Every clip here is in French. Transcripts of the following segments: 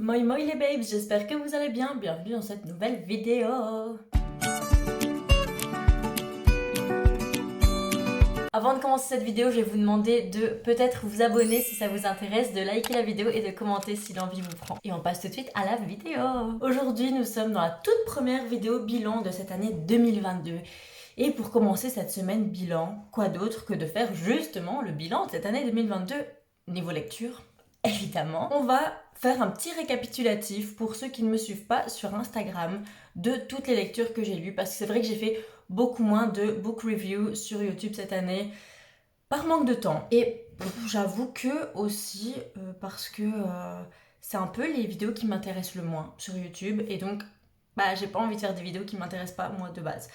Moi moi les babes, j'espère que vous allez bien, bienvenue dans cette nouvelle vidéo. Avant de commencer cette vidéo, je vais vous demander de peut-être vous abonner si ça vous intéresse, de liker la vidéo et de commenter si l'envie vous prend. Et on passe tout de suite à la vidéo. Aujourd'hui, nous sommes dans la toute première vidéo bilan de cette année 2022. Et pour commencer cette semaine bilan, quoi d'autre que de faire justement le bilan de cette année 2022 niveau lecture. Évidemment, on va faire un petit récapitulatif pour ceux qui ne me suivent pas sur Instagram de toutes les lectures que j'ai lues, parce que c'est vrai que j'ai fait beaucoup moins de book review sur YouTube cette année par manque de temps. Et j'avoue que aussi parce que c'est un peu les vidéos qui m'intéressent le moins sur YouTube, et donc j'ai pas envie de faire des vidéos qui m'intéressent pas moi de base.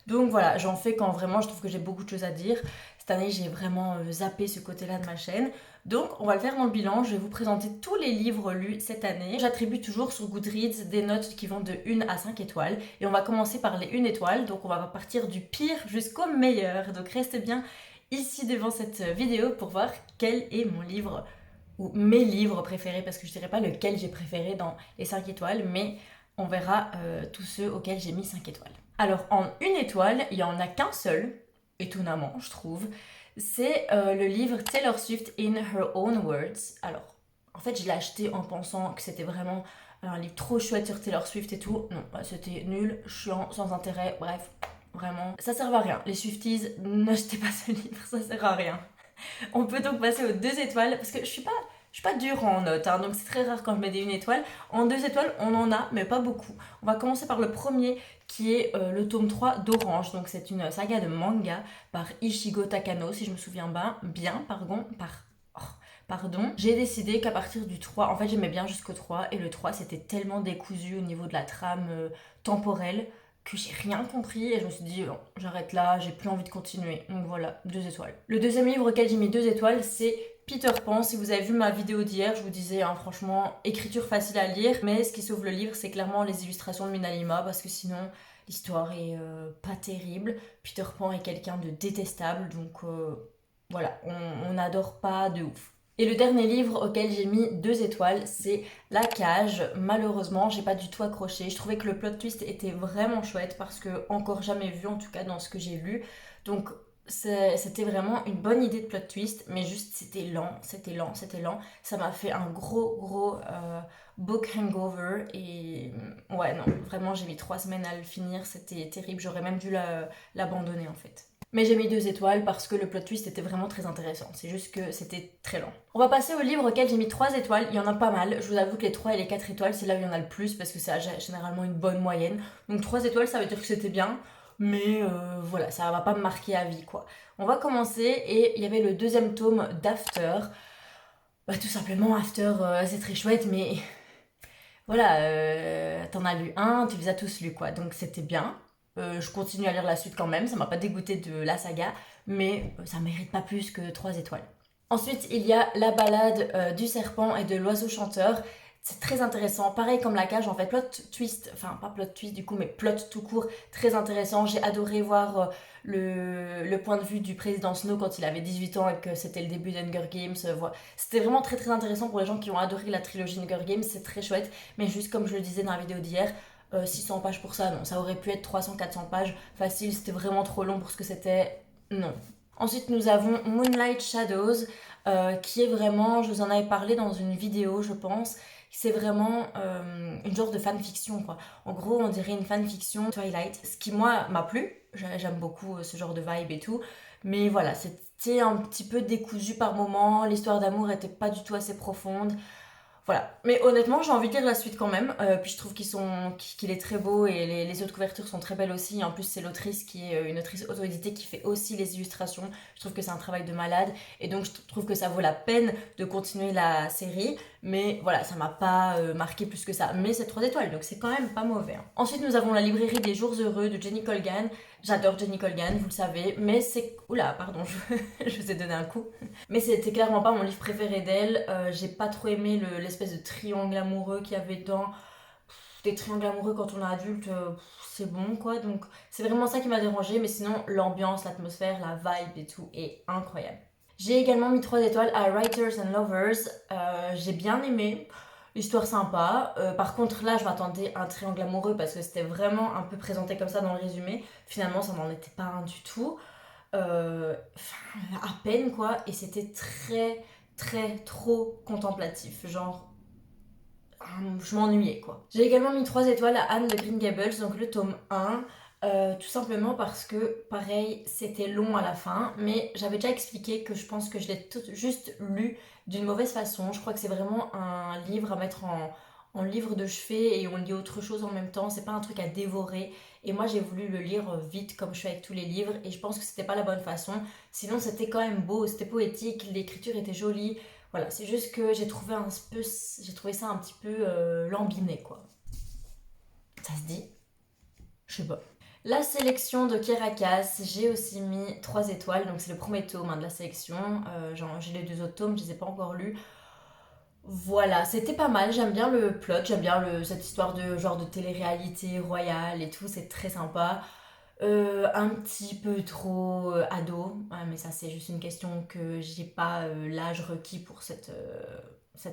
Donc voilà, j'en fais quand vraiment je trouve que j'ai beaucoup de choses à dire. Cette année, j'ai vraiment zappé ce côté-là de ma chaîne. Donc, on va le faire dans le bilan. Je vais vous présenter tous les livres lus cette année. J'attribue toujours sur Goodreads des notes qui vont de 1 à 5 étoiles. Et on va commencer par les 1 étoile. Donc, on va partir du pire jusqu'au meilleur. Donc, restez bien ici devant cette vidéo pour voir quel est mon livre ou mes livres préférés. Parce que je dirais pas lequel j'ai préféré dans les 5 étoiles, mais on verra tous ceux auxquels j'ai mis 5 étoiles. Alors, en 1 étoile, il n'y en a qu'un seul, étonnamment, je trouve. C'est le livre Taylor Swift in Her Own Words. Alors, en fait, je l'ai acheté en pensant que c'était vraiment un livre trop chouette sur Taylor Swift et tout. Non, c'était nul, chiant, sans intérêt, bref, vraiment. Ça sert à rien. Les Swifties, n'achetez pas ce livre, ça sert à rien. On peut donc passer aux 2 étoiles, parce que je suis pas dure en notes, hein, donc c'est très rare quand je mets des 1 étoile. En 2 étoiles, on en a, mais pas beaucoup. On va commencer par le premier, qui est le tome 3 d'Orange. Donc c'est une saga de manga par Ichigo Takano, si je me souviens bien, pardon. J'ai décidé qu'à partir du 3, en fait j'aimais bien jusqu'au 3, et le 3 c'était tellement décousu au niveau de la trame temporelle que j'ai rien compris, et je me suis dit bon, j'arrête là, j'ai plus envie de continuer. Donc voilà, 2 étoiles. Le deuxième livre auquel j'ai mis 2 étoiles, c'est Peter Pan. Si vous avez vu ma vidéo d'hier, je vous disais franchement, écriture facile à lire, mais ce qui sauve le livre, c'est clairement les illustrations de Minalima, parce que sinon l'histoire est pas terrible. Peter Pan est quelqu'un de détestable, donc voilà, on n'adore pas de ouf. Et le dernier livre auquel j'ai mis 2 étoiles, c'est La Cage. Malheureusement, j'ai pas du tout accroché. Je trouvais que le plot twist était vraiment chouette, parce que encore jamais vu, en tout cas dans ce que j'ai lu. Donc c'était vraiment une bonne idée de plot twist, mais juste c'était lent. Ça m'a fait un gros book hangover, et ouais non, vraiment j'ai mis 3 semaines à le finir, c'était terrible, j'aurais même dû l'abandonner en fait. Mais j'ai mis 2 étoiles parce que le plot twist était vraiment très intéressant. C'est juste que c'était très lent. On va passer au livre auquel j'ai mis 3 étoiles. Il y en a pas mal. Je vous avoue que les 3 et les 4 étoiles, c'est là où il y en a le plus, parce que ça a généralement une bonne moyenne. Donc 3 étoiles, ça veut dire que c'était bien. Mais voilà, ça va pas me marquer à vie quoi. On va commencer, et il y avait le 2e tome d'After. Tout simplement, After, c'est très chouette, mais voilà, t'en as lu un, tu les as tous lus quoi. Donc c'était bien. Je continue à lire la suite quand même, ça m'a pas dégoûté de la saga, mais ça mérite pas plus que 3 étoiles. Ensuite, il y a La balade du serpent et de l'oiseau chanteur. C'est très intéressant, pareil comme La cage en fait, plot twist, enfin pas plot twist du coup, mais plot tout court, très intéressant. J'ai adoré voir le point de vue du président Snow quand il avait 18 ans et que c'était le début d'Hunger Games. Voilà. C'était vraiment très intéressant pour les gens qui ont adoré la trilogie Hunger Games, c'est très chouette, mais juste comme je le disais dans la vidéo d'hier, 600 pages pour ça, non, ça aurait pu être 300-400 pages, facile, c'était vraiment trop long pour ce que c'était, non. Ensuite, nous avons Moonlight Shadows, qui est vraiment, je vous en avais parlé dans une vidéo, je pense, c'est vraiment une genre de fanfiction, quoi. En gros, on dirait une fanfiction Twilight, ce qui, moi, m'a plu. J'aime beaucoup ce genre de vibe et tout. Mais voilà, c'était un petit peu décousu par moments, l'histoire d'amour était pas du tout assez profonde. Voilà, mais honnêtement j'ai envie de lire la suite quand même, puis je trouve qu'il est très beau, et les autres couvertures sont très belles aussi. En plus c'est l'autrice qui est une autrice auto-éditée qui fait aussi les illustrations, je trouve que c'est un travail de malade, et donc je trouve que ça vaut la peine de continuer la série, mais voilà, ça m'a pas marqué plus que ça, mais c'est 3 étoiles, donc c'est quand même pas mauvais. Hein. Ensuite nous avons La librairie des jours heureux de Jenny Colgan. J'adore Jenny Colgan, vous le savez, mais c'est... Oula, pardon, je vous ai donné un coup. Mais c'était clairement pas mon livre préféré d'elle. J'ai pas trop aimé l'espèce de triangle amoureux qu'il y avait dedans. Des triangles amoureux quand on est adulte, c'est bon quoi. Donc c'est vraiment ça qui m'a dérangé, mais sinon l'ambiance, l'atmosphère, la vibe et tout est incroyable. J'ai également mis 3 étoiles à Writers and Lovers. J'ai bien aimé. Histoire sympa. Par contre, là, je m'attendais à un triangle amoureux parce que c'était vraiment un peu présenté comme ça dans le résumé. Finalement, ça n'en était pas un du tout. À peine quoi. Et c'était très, très, trop contemplatif. Genre, je m'ennuyais quoi. J'ai également mis 3 étoiles à Anne de Green Gables, donc le tome 1. Tout simplement parce que, pareil, c'était long à la fin, mais j'avais déjà expliqué que je pense que je l'ai juste lu d'une mauvaise façon. Je crois que c'est vraiment un livre à mettre en livre de chevet et on lit autre chose en même temps. C'est pas un truc à dévorer. Et moi, j'ai voulu le lire vite, comme je fais avec tous les livres, et je pense que c'était pas la bonne façon. Sinon, c'était quand même beau, c'était poétique, l'écriture était jolie. Voilà, c'est juste que j'ai trouvé ça un petit peu lambiné, quoi. Ça se dit? Je sais pas. La sélection de Kerakas, j'ai aussi mis 3 étoiles, donc c'est le premier tome de la sélection. J'ai les 2 autres tomes, je les ai pas encore lus. Voilà, c'était pas mal, j'aime bien le plot, j'aime bien cette histoire de genre de télé-réalité royale et tout, c'est très sympa. Un petit peu trop ado, ouais, mais ça c'est juste une question que j'ai pas l'âge requis pour cette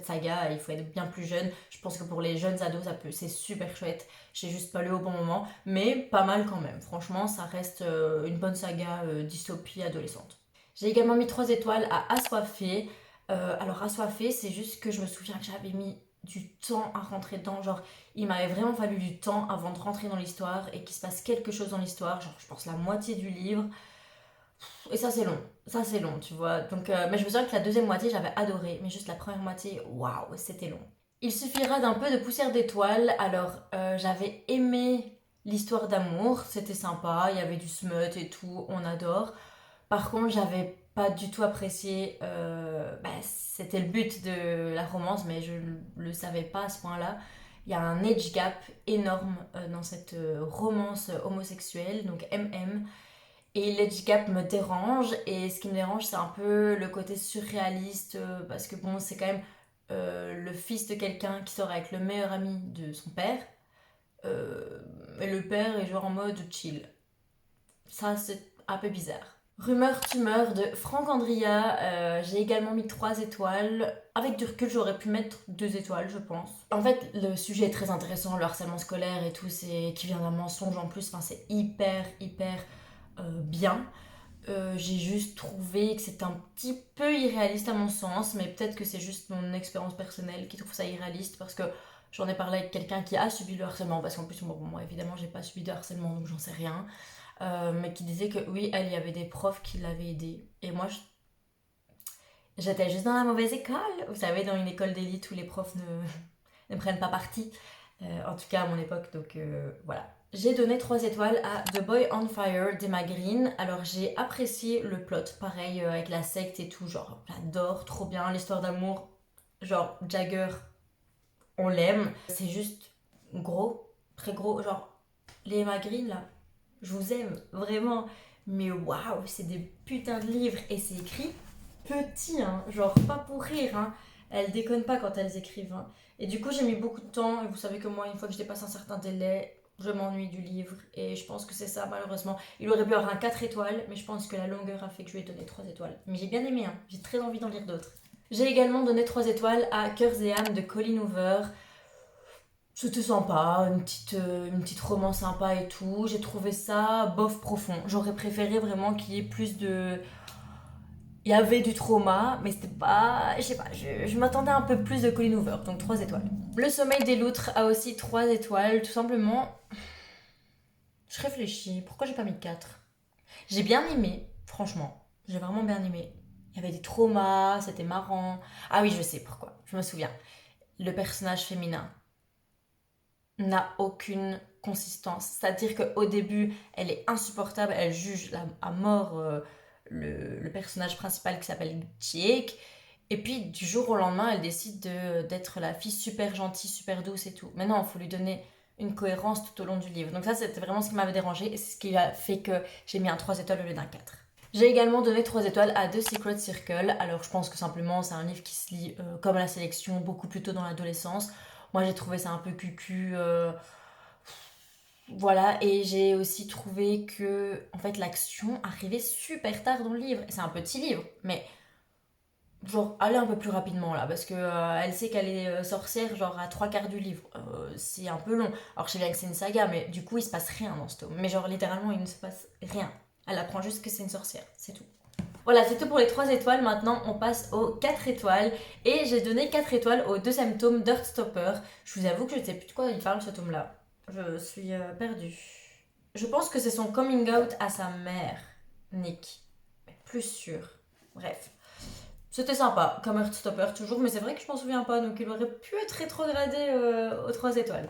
saga, il faut être bien plus jeune. Je pense que pour les jeunes ados, c'est super chouette. J'ai juste pas lu au bon moment, mais pas mal quand même. Franchement, ça reste une bonne saga dystopie adolescente. J'ai également mis 3 étoiles à Assoiffé. Alors Assoiffé, c'est juste que je me souviens que j'avais mis du temps à rentrer dedans. Genre, il m'avait vraiment fallu du temps avant de rentrer dans l'histoire et qu'il se passe quelque chose dans l'histoire. Genre, je pense la moitié du livre. Et ça, c'est long. Ça, c'est long, tu vois. Donc, mais je me souviens que la deuxième moitié, j'avais adoré. Mais juste la première moitié, waouh, c'était long. Il suffira d'un peu de poussière d'étoiles. Alors, j'avais aimé l'histoire d'amour. C'était sympa. Il y avait du smut et tout. On adore. Par contre, j'avais pas du tout apprécié. C'était le but de la romance, mais je le savais pas à ce point-là. Il y a un age gap énorme dans cette romance homosexuelle, donc MM. Et l'age gap me dérange. Et ce qui me dérange, c'est un peu le côté surréaliste. Parce que bon, c'est quand même le fils de quelqu'un qui sort avec le meilleur ami de son père. Et le père est genre en mode chill. Ça, c'est un peu bizarre. Rumeur tumeur de Franck Andria, j'ai également mis 3 étoiles. Avec du recul, j'aurais pu mettre 2 étoiles, je pense. En fait, le sujet est très intéressant, le harcèlement scolaire et tout, c'est qui vient d'un mensonge en plus, enfin, c'est hyper, hyper bien. J'ai juste trouvé que c'était un petit peu irréaliste à mon sens, mais peut-être que c'est juste mon expérience personnelle qui trouve ça irréaliste parce que j'en ai parlé avec quelqu'un qui a subi le harcèlement, parce qu'en plus, bon, moi évidemment, j'ai pas subi de harcèlement donc j'en sais rien. Mais qui disait que oui, elle, il y avait des profs qui l'avaient aidée. Et moi, j'étais juste dans la mauvaise école. Vous savez, dans une école d'élite où les profs ne prennent pas parti. En tout cas, à mon époque, donc voilà. J'ai donné 3 étoiles à The Boy on Fire d'Emma Green. Alors, j'ai apprécié le plot, pareil, avec la secte et tout. Genre, j'adore, trop bien, l'histoire d'amour. Genre, Jagger, on l'aime. C'est juste gros, très gros. Genre, les Emma Green, là, je vous aime, vraiment. Mais waouh, c'est des putains de livres et c'est écrit petit, hein, genre pas pour rire, hein. Elles déconnent pas quand elles écrivent, hein. Et du coup, j'ai mis beaucoup de temps et vous savez que moi, une fois que je dépasse un certain délai, je m'ennuie du livre et je pense que c'est ça, malheureusement. Il aurait pu avoir un 4 étoiles, mais je pense que la longueur a fait que je lui ai donné 3 étoiles. Mais j'ai bien aimé, hein, j'ai très envie d'en lire d'autres. J'ai également donné 3 étoiles à Cœurs et âmes de Colleen Hoover. C'était sympa, une petite romance sympa et tout. J'ai trouvé ça bof profond. J'aurais préféré vraiment qu'il y ait plus de. Il y avait du trauma, mais c'était pas. Je sais pas, je m'attendais un peu plus de Colleen Hoover, donc 3 étoiles. Le sommeil des loutres a aussi 3 étoiles, tout simplement. Je réfléchis, pourquoi j'ai pas mis 4? J'ai bien aimé, franchement. J'ai vraiment bien aimé. Il y avait des traumas, c'était marrant. Ah oui, je sais pourquoi, je me souviens. Le personnage féminin n'a aucune consistance. C'est-à-dire qu'au début, elle est insupportable, elle juge à mort le personnage principal qui s'appelle Jake. Et puis du jour au lendemain, elle décide d'être la fille super gentille, super douce et tout. Mais non, il faut lui donner une cohérence tout au long du livre. Donc ça, c'était vraiment ce qui m'avait dérangé et c'est ce qui a fait que j'ai mis un 3 étoiles au lieu d'un 4. J'ai également donné 3 étoiles à The Secret Circle. Alors je pense que simplement c'est un livre qui se lit comme la sélection, beaucoup plus tôt dans l'adolescence. Moi j'ai trouvé ça un peu cucu. Voilà, et j'ai aussi trouvé que en fait l'action arrivait super tard dans le livre. C'est un petit livre, mais genre aller un peu plus rapidement là parce que elle sait qu'elle est sorcière genre à trois quarts du livre. C'est un peu long. Alors je sais bien que c'est une saga mais du coup il se passe rien dans ce tome. Mais genre littéralement il ne se passe rien. Elle apprend juste que c'est une sorcière, c'est tout. Voilà, c'est tout pour les 3 étoiles. Maintenant, on passe aux 4 étoiles. Et j'ai donné 4 étoiles au deuxième tome d'Heartstopper. Je vous avoue que je ne sais plus de quoi il parle ce tome-là. Je suis perdue. Je pense que c'est son coming out à sa mère, Nick. Mais plus sûr. Bref. C'était sympa, comme Heartstopper toujours, mais c'est vrai que je m'en souviens pas, donc il aurait pu être rétrogradé aux 3 étoiles.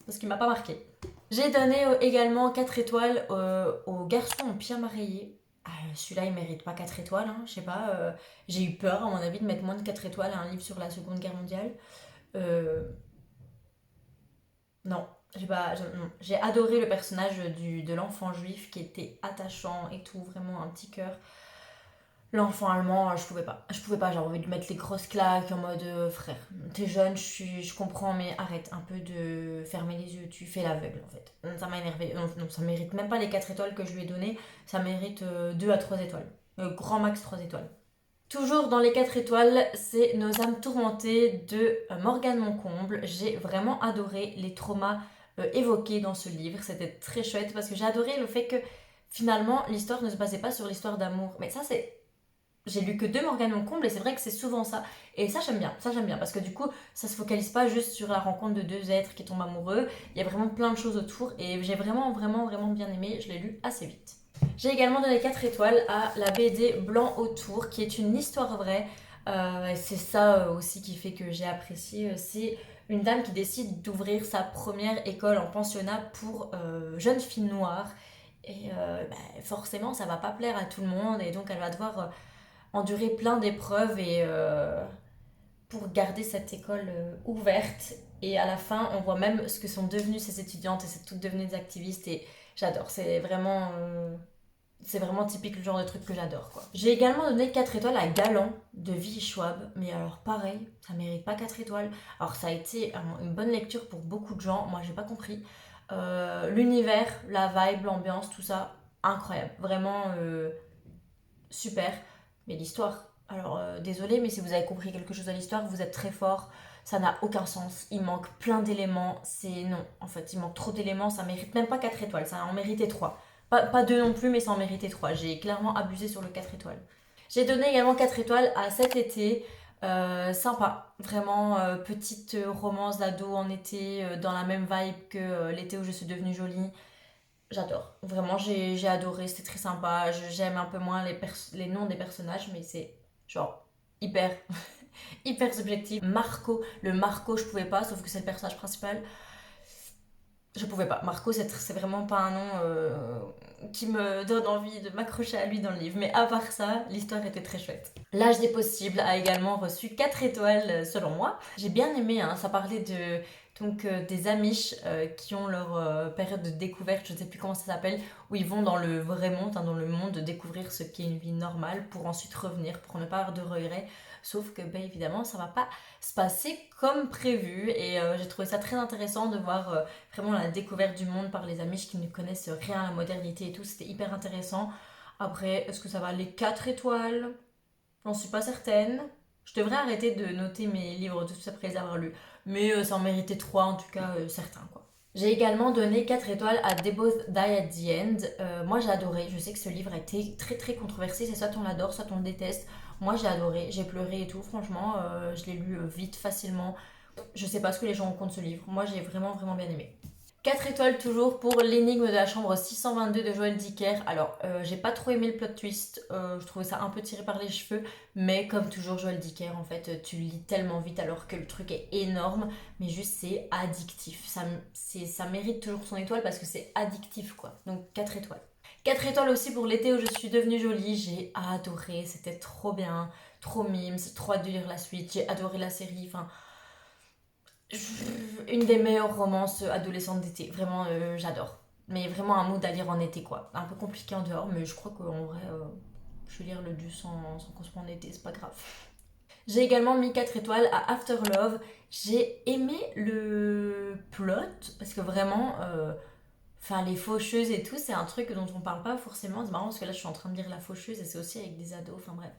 Parce qu'il m'a pas marqué. J'ai donné également 4 étoiles au garçon en pyjama rayé. Ah, celui-là, il mérite pas 4 étoiles, hein, je sais pas. J'ai eu peur, à mon avis, de mettre moins de 4 étoiles à un livre sur la Seconde Guerre mondiale. Euh, non, non. J'ai adoré le personnage de l'enfant juif qui était attachant et tout, vraiment un petit cœur. L'enfant allemand, je pouvais pas. Je pouvais pas, j'avais envie de mettre les grosses claques en mode frère, t'es jeune, je comprends, mais arrête un peu de fermer les yeux, tu fais l'aveugle en fait. Ça m'a énervé. Non, non, ça mérite même pas les 4 étoiles que je lui ai données, ça mérite 2 à 3 étoiles. Grand max 3 étoiles. Toujours dans les 4 étoiles, c'est Nos âmes tourmentées de Morgane Moncomble. J'ai vraiment adoré les traumas évoqués dans ce livre. C'était très chouette parce que j'ai adoré le fait que finalement l'histoire ne se basait pas sur l'histoire d'amour. Mais ça, c'est j'ai lu que deux Morgane Moncomble et c'est vrai que c'est souvent ça. Et ça j'aime bien parce que du coup ça se focalise pas juste sur la rencontre de deux êtres qui tombent amoureux, il y a vraiment plein de choses autour et j'ai vraiment bien aimé, je l'ai lu assez vite. J'ai également donné 4 étoiles à la BD Blanc autour qui est une histoire vraie. Et c'est ça aussi qui fait que j'ai apprécié. C'est une dame qui décide d'ouvrir sa première école en pensionnat pour jeunes filles noires. Et forcément, ça va pas plaire à tout le monde et donc elle va devoir endurer plein d'épreuves et pour garder cette école ouverte. Et à la fin, on voit même ce que sont devenues ces étudiantes et c'est toutes devenues des activistes et j'adore. C'est vraiment typique le genre de truc que j'adore quoi. J'ai également donné 4 étoiles à Galant de Vie Schwab, mais alors pareil, ça mérite pas 4 étoiles. Alors ça a été une bonne lecture pour beaucoup de gens, moi j'ai pas compris. L'univers, la vibe, l'ambiance, tout ça, incroyable. Vraiment super. Mais l'histoire, alors désolé, mais si vous avez compris quelque chose à l'histoire, vous êtes très fort. Ça n'a aucun sens. Il manque plein d'éléments. C'est non, en fait, il manque trop d'éléments. Ça mérite même pas 4 étoiles. Ça en méritait 3. Pas 2 non plus, mais ça en méritait 3. J'ai clairement abusé sur le 4 étoiles. J'ai donné également 4 étoiles à cet été. Sympa, vraiment petite romance d'ado en été, dans la même vibe que l'été où je suis devenue jolie. J'adore. Vraiment, j'ai adoré. C'était très sympa. J'aime un peu moins les noms des personnages, mais c'est genre hyper, hyper subjectif. Marco, le Marco, je pouvais pas, sauf que c'est le personnage principal. Je pouvais pas. Marco, c'est vraiment pas un nom qui me donne envie de m'accrocher à lui dans le livre. Mais à part ça, l'histoire était très chouette. L'âge des possibles a également reçu 4 étoiles selon moi. J'ai bien aimé, hein, ça parlait des Amish qui ont leur période de découverte, je ne sais plus comment ça s'appelle, où ils vont dans le vrai monde, hein, dans le monde, découvrir ce qu'est une vie normale pour ensuite revenir, pour ne pas avoir de regrets. Sauf que, ben, évidemment, ça va pas se passer comme prévu. Et j'ai trouvé ça très intéressant de voir vraiment la découverte du monde par les Amish qui ne connaissent rien à la modernité et tout. C'était hyper intéressant. Après, est-ce que ça va les 4 étoiles? J'en suis pas certaine. Je devrais arrêter de noter mes livres de tout après les avoir lus. Mais ça en méritait 3 en tout cas, certains quoi. J'ai également donné 4 étoiles à They Both Die at the End. Moi j'ai adoré, je sais que ce livre a été très très controversé, c'est soit on l'adore, soit on le déteste. Moi j'ai adoré, j'ai pleuré et tout, franchement, je l'ai lu vite, facilement. Je sais pas ce que les gens ont contre ce livre, moi j'ai vraiment bien aimé. 4 étoiles toujours pour l'énigme de la chambre 622 de Joël Dicker. Alors, j'ai pas trop aimé le plot twist, je trouvais ça un peu tiré par les cheveux, mais comme toujours Joël Dicker, en fait, tu le lis tellement vite alors que le truc est énorme, mais juste c'est addictif. Ça mérite toujours son étoile parce que c'est addictif quoi. Donc 4 étoiles. 4 étoiles aussi pour l'été où je suis devenue jolie, j'ai adoré, c'était trop bien, trop mime, c'est trop hâte de lire la suite, j'ai adoré la série, enfin une des meilleures romances adolescentes d'été. Vraiment, j'adore. Mais vraiment un mood à lire en été, quoi. Un peu compliqué en dehors, mais je crois qu'en vrai, je vais lire le 2 sans qu'on soit en été, c'est pas grave. J'ai également mis 4 étoiles à After Love. J'ai aimé le plot, parce que vraiment, enfin, les faucheuses et tout, c'est un truc dont on parle pas forcément. C'est marrant parce que là, je suis en train de lire La Faucheuse et c'est aussi avec des ados, enfin bref.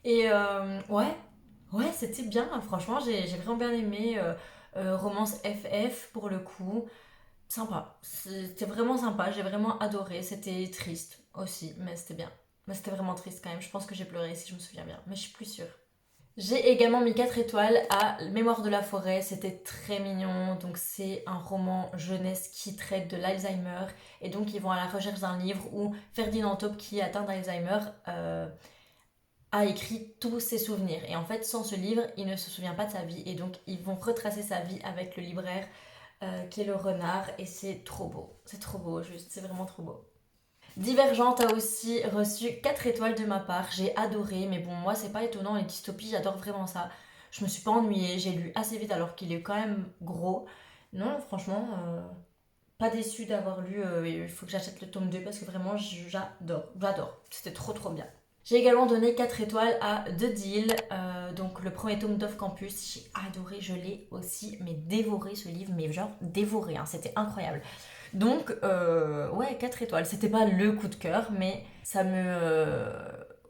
Et ouais, c'était bien. Franchement, j'ai vraiment bien aimé. Romance FF pour le coup. Sympa. C'était vraiment sympa. J'ai vraiment adoré. C'était triste aussi, mais c'était bien. Mais c'était vraiment triste quand même. Je pense que j'ai pleuré si je me souviens bien, mais je suis plus sûre. J'ai également mis 4 étoiles à Mémoire de la forêt, c'était très mignon. Donc c'est un roman jeunesse qui traite de l'Alzheimer et donc ils vont à la recherche d'un livre où Ferdinand Taube qui est atteint d'Alzheimer a écrit tous ses souvenirs. Et en fait sans ce livre il ne se souvient pas de sa vie et donc ils vont retracer sa vie avec le libraire qui est le renard et c'est trop beau juste, c'est vraiment trop beau. Divergente a aussi reçu 4 étoiles de ma part. J'ai adoré, mais bon, moi, c'est pas étonnant. Les dystopies, j'adore vraiment ça. Je me suis pas ennuyée. J'ai lu assez vite alors qu'il est quand même gros. Non, franchement, pas déçue d'avoir lu. Il faut que j'achète le tome 2 parce que vraiment, j'adore. J'adore. C'était trop, trop bien. J'ai également donné 4 étoiles à The Deal, donc le premier tome d'Off Campus. J'ai adoré, je l'ai aussi, mais dévoré ce livre, mais genre dévoré, hein, c'était incroyable. Donc, ouais, 4 étoiles. C'était pas le coup de cœur, mais ça me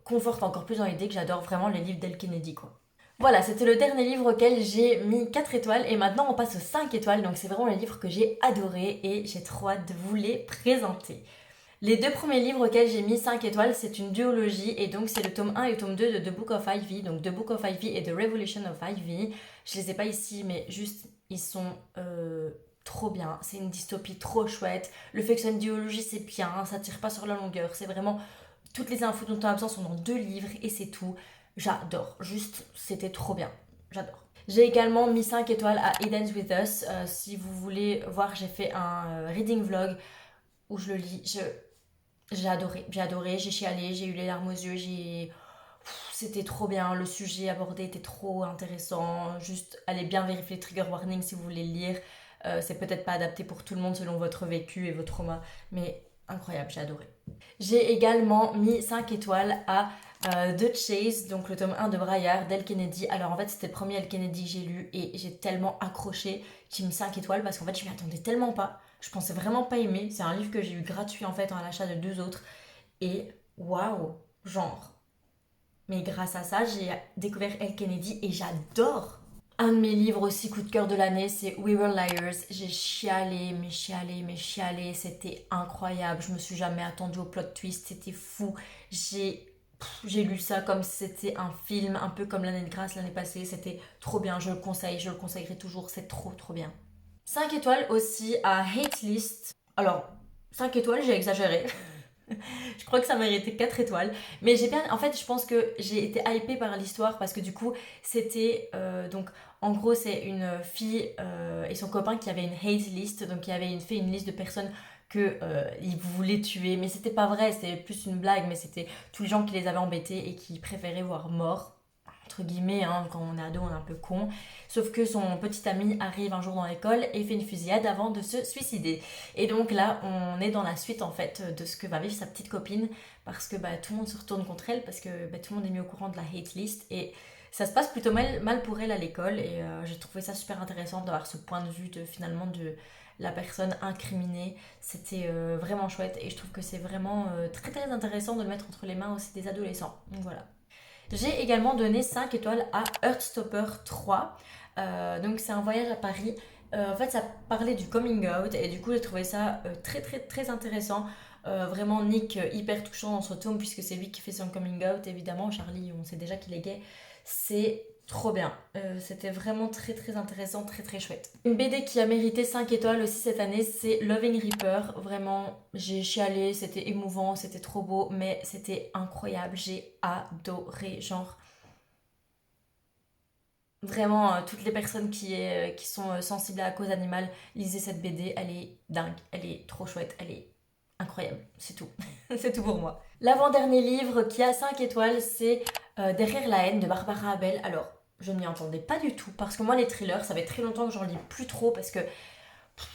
conforte encore plus dans l'idée que j'adore vraiment les livres d'El Kennedy, quoi. Voilà, c'était le dernier livre auquel j'ai mis 4 étoiles et maintenant on passe aux 5 étoiles. Donc c'est vraiment les livres que j'ai adorés et j'ai trop hâte de vous les présenter. Les deux premiers livres auxquels j'ai mis 5 étoiles, c'est une duologie et donc c'est le tome 1 et le tome 2 de The Book of Ivy. Donc The Book of Ivy et The Revolution of Ivy. Je les ai pas ici, mais juste ils sont trop bien. C'est une dystopie trop chouette. Le fait que ce soit une duologie, c'est bien, ça tire pas sur la longueur. C'est vraiment toutes les infos dont on a besoin sont dans 2 livres et c'est tout. J'adore. Juste, c'était trop bien. J'adore. J'ai également mis 5 étoiles à Eden's With Us. Si vous voulez voir, j'ai fait un reading vlog où je le lis. J'ai adoré, j'ai chialé, j'ai eu les larmes aux yeux, c'était trop bien, le sujet abordé était trop intéressant. Juste, allez bien vérifier les trigger warnings si vous voulez le lire. C'est peut-être pas adapté pour tout le monde selon votre vécu et vos traumas, mais incroyable, j'ai adoré. J'ai également mis 5 étoiles à The Chase, donc le tome 1 de Braillard, d'El Kennedy. Alors en fait, c'était le premier El Kennedy que j'ai lu et j'ai tellement accroché, j'ai mis 5 étoiles parce qu'en fait, je m'y attendais tellement pas. Je pensais vraiment pas aimer. C'est un livre que j'ai eu gratuit en fait à l'achat de 2 autres. Et waouh, genre. Mais grâce à ça, j'ai découvert El Kennedy et j'adore. Un de mes livres aussi coup de cœur de l'année, c'est We Were Liars. J'ai chialé, mais chialé, mais chialé. C'était incroyable. Je me suis jamais attendue au plot twist. C'était fou. J'ai lu ça comme si c'était un film, un peu comme l'année de grâce l'année passée. C'était trop bien. Je le conseille. Je le conseillerai toujours. C'est trop, trop bien. 5 étoiles aussi à Hate List. Alors, 5 étoiles, j'ai exagéré. Je crois que ça méritait 4 étoiles. Mais j'ai bien. En fait, je pense que j'ai été hypée par l'histoire parce que du coup, c'était. Donc, en gros, c'est une fille et son copain qui avaient une hate list. Donc, qui avaient fait une liste de personnes que ils voulaient tuer. Mais c'était pas vrai, c'était plus une blague. Mais c'était tous les gens qui les avaient embêtés et qui préféraient voir morts. Entre guillemets, hein, quand on est ado, on est un peu con. Sauf que son petit ami arrive un jour dans l'école et fait une fusillade avant de se suicider. Et donc là, on est dans la suite en fait de ce que va vivre sa petite copine parce que bah, tout le monde se retourne contre elle parce que bah, tout le monde est mis au courant de la hate list et ça se passe plutôt mal pour elle à l'école et j'ai trouvé ça super intéressant d'avoir ce point de vue de finalement de la personne incriminée. C'était vraiment chouette et je trouve que c'est vraiment très très intéressant de le mettre entre les mains aussi des adolescents. Donc voilà. J'ai également donné 5 étoiles à Heartstopper 3. Donc c'est un voyage à Paris. En fait, ça parlait du coming out et du coup, j'ai trouvé ça très très très intéressant. Vraiment, Nick hyper touchant dans ce tome puisque c'est lui qui fait son coming out. Évidemment, Charlie, on sait déjà qu'il est gay. C'est trop bien. C'était vraiment très très intéressant, très très chouette. Une BD qui a mérité 5 étoiles aussi cette année, c'est Loving Reaper. Vraiment, j'ai chialé, c'était émouvant, c'était trop beau, mais c'était incroyable. J'ai adoré. Genre, vraiment, toutes les personnes qui sont sensibles à la cause animale, lisez cette BD. Elle est dingue, elle est trop chouette, elle est incroyable. C'est tout. C'est tout pour moi. L'avant-dernier livre qui a 5 étoiles, c'est Derrière la haine de Barbara Abel. Alors, je ne m'y entendais pas du tout parce que moi, les thrillers, ça fait très longtemps que j'en lis plus trop parce que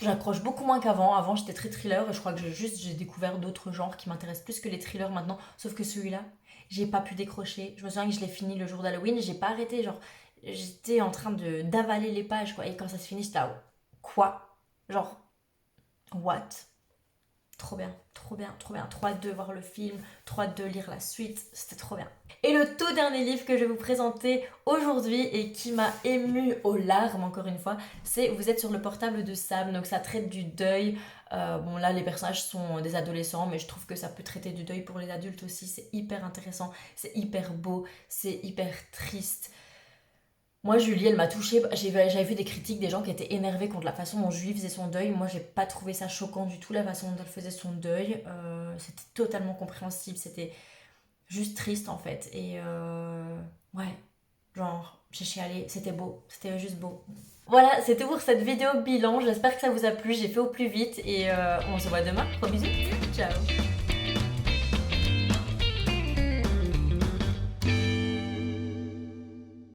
j'accroche beaucoup moins qu'avant. Avant, j'étais très thriller et je crois que j'ai découvert d'autres genres qui m'intéressent plus que les thrillers maintenant. Sauf que celui-là, j'ai pas pu décrocher. Je me souviens que je l'ai fini le jour d'Halloween, j'ai pas arrêté. Genre, j'étais en train de d'avaler les pages quoi. Et quand ça se finit, j'étais là, quoi? Genre, what? Trop bien, trop bien, trop bien. Trop hâte de voir le film, trop hâte de lire la suite, c'était trop bien. Et le tout dernier livre que je vais vous présenter aujourd'hui et qui m'a émue aux larmes encore une fois, c'est Vous êtes sur le portable de Sam. Donc ça traite du deuil. Bon là les personnages sont des adolescents mais je trouve que ça peut traiter du deuil pour les adultes aussi. C'est hyper intéressant, c'est hyper beau, c'est hyper triste. Moi, Julie, elle m'a touchée. J'avais vu des critiques des gens qui étaient énervés contre la façon dont Julie faisait son deuil. Moi, j'ai pas trouvé ça choquant du tout, la façon dont elle faisait son deuil. C'était totalement compréhensible. C'était juste triste, en fait. Et ouais, genre, j'ai chialé. C'était beau. C'était juste beau. Voilà, c'était pour cette vidéo bilan. J'espère que ça vous a plu. J'ai fait au plus vite. Et on se voit demain. Gros bisous. Ciao.